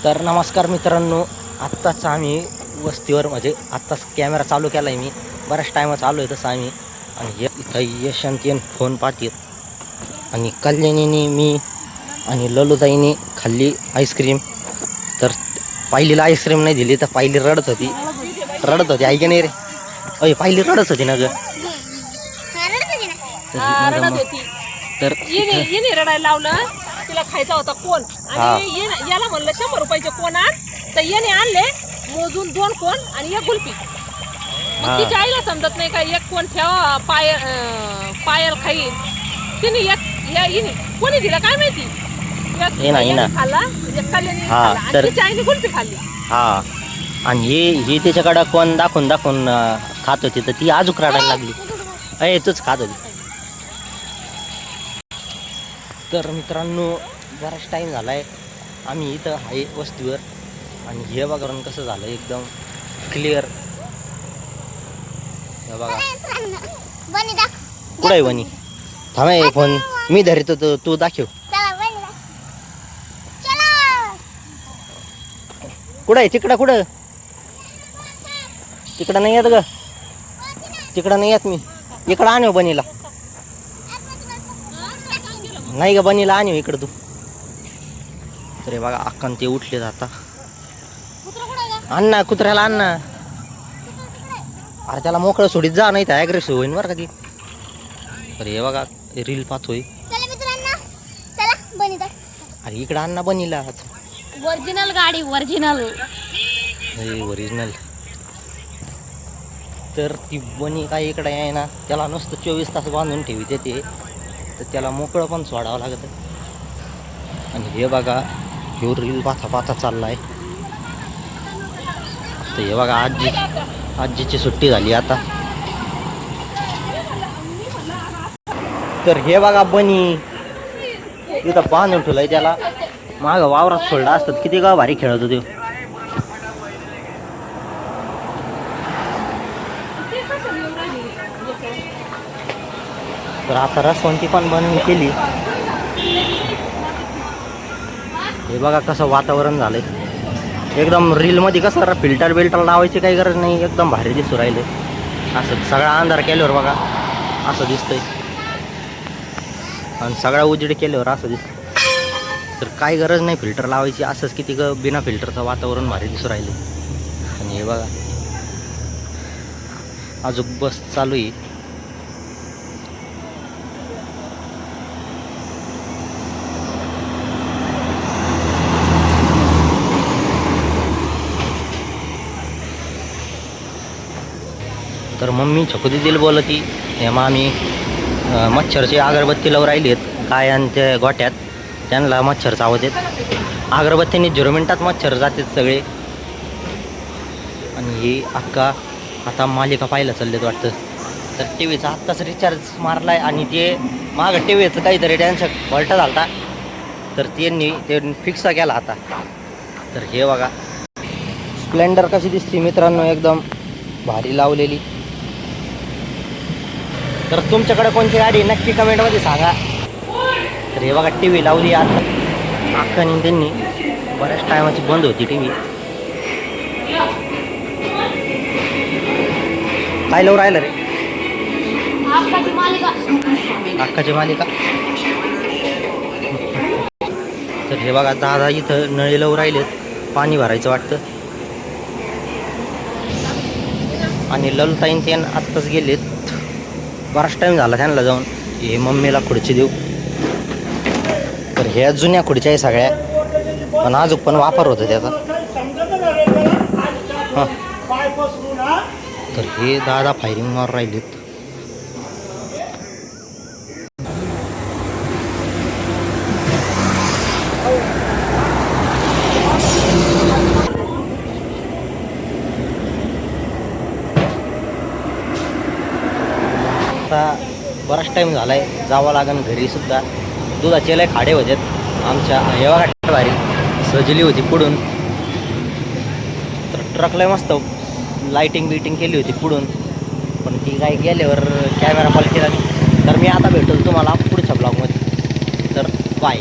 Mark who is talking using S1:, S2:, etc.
S1: तर नमस्कार मित्रांनो, आत्ताच आम्ही वस्तीवर म्हणजे आत्ताच कॅमेरा चालू केला आहे मी. बऱ्याच टायमाच आलो आहे तसं आम्ही. आणि इथं यशांतीन फोन पाहतात आणि कल्याणीने मी आणि ललूताईने खाल्ली आईस्क्रीम. तर पाहिलीला आईस्क्रीम नाही दिली तर पाहिली रडत होती आई की नाही रे? अय पाहिली रडत होती ना ग.
S2: तर येणे रडायला लावलं. तिला खायचा होता कोण आणि याला म्हणलं 100 रुपयाचे कोण आण. तर येणे आणले मोजून 2 कोण आणि 1 गुल्फी. मग तिच्या आईला समजत नाही का 1 कोण ठेवा पायल खाईल. तिने येणे कोणी दिला काय माहिती. खाल्ला तिच्या आईने गुल्फी खाल्ली.
S1: हा आणि हे त्याच्याकडं कोण दाखवून खात होती तर ती आजूक रडायला लागली. अय तूच खात होती. तर मित्रांनो, बराच टाईम झाला आहे आम्ही इथं आहे वस्तीवर. आणि हे बघा कसं झालं एकदम क्लिअर. हे बघा कुठं आहे वनी? थांबा फोन मी धरित होतो, तू दाखव. कुठं आहे? तिकडं नाही येत ग. तिकडं नाही येत मी. इकडं आणू बनीला. नाही ग बनीला आणू इकडं तू. तर बघा अक्कान ते उठले आता. अण्णा कुत्र्याला अण्णा. अरे त्याला मोकळं सोडीत जा, नाही तर ॲग्रेसिव्ह होईन बरं का ती. तर हे बघा रील पाहतोय. अरे इकडं अण्णा बनीला.
S2: ओरिजिनल गाडी ओरिजिनल.
S1: तर ती बनी काय इकडे आहे ना, त्याला नुसतं 24 तास बांधून ठेवते ते. तर त्याला मोकळं पण सोडावं लागतं. आणि हे बघा ह्यो रील पाथा चाललाय. तर हे बघा आजीची सुट्टी झाली आता. तर हे बघा बनी इथं बांधून ठेवलंय त्याला. मागं वावरात सोडला असतात किती का भारी खेळत होते. तर आता रसवंती पण बनवून केली. हे बघा कसं वातावरण झालंय एकदम. रीलमध्ये कसं फिल्टर लावायची काही गरज नाही, एकदम भारी दिसू राहिले. असं सगळा अंधार केल्यावर बघा असं दिसतंय आणि सगळा उजेड केल्यावर असं दिसतं. तर काही गरज नाही फिल्टर लावायची, असंच किती बिना फिल्टरचं वातावरण भारी दिसू राहिले. आणि हे बघा अजून बस चालू आहे. तर मम्मी छकू दिदीला बोलती. मग आम्ही मच्छरची अगरबत्ती लावून राहिली आहेत गायांच्या गोट्यात. त्यांना मच्छर चावत आहेत. अगरबत्तीने 0 मिनिटात मच्छर जातात सगळे. आणि ही अक्का आता मालिका पाहायला चाललेत वाटतं. तर टी व्हीचा आत्ताच रिचार्ज मारला आहे आणि ते मागं टी व्हीचं काहीतरी त्यांचा फॉल्ट झाला तर त्यांनी ते फिक्स केला आता. तर हे बघा स्प्लेंडर कशी दिसते मित्रांनो, एकदम भारी लावलेली. तर तुमच्याकडे कोणती गाडी नक्की कमेंटमध्ये सांगा. तर हे बघा टी व्ही लावली आता अक्कानी त्यांनी. बऱ्याच टायमाची बंद होती टी व्ही. काय लावून राहिलं रे? अक्काची मालिका. तर हे बघा दादा इथं नळी लावून राहिलेत, पाणी भरायचं वाटतं. आणि ललताईन ते आत्ताच गेलेत. बराच टाईम झाला त्यांना जाऊन. हे मम्मीला खुर्ची देऊ. तर ह्या जुन्या खुर्च्या आहे सगळ्या, पण अजून पण वापर होतो त्याचा. हां तर हे दादा फायरिंग मारून राहिलेत. आता बराच टाईम झाला आहे, जावं लागेल घरी सुद्धा. दुधाचे लय खाडे होते आमच्या. हे बघा भारी सजली होती पुढून. तर ट्रकला मस्त लाईटिंग केली होती पुढून, पण ती काय गेल्यावर कॅमेरा क्वालिटी लागली. तर मी आता भेटतो तुम्हाला पुढच्या ब्लॉगमध्ये. तर बाय.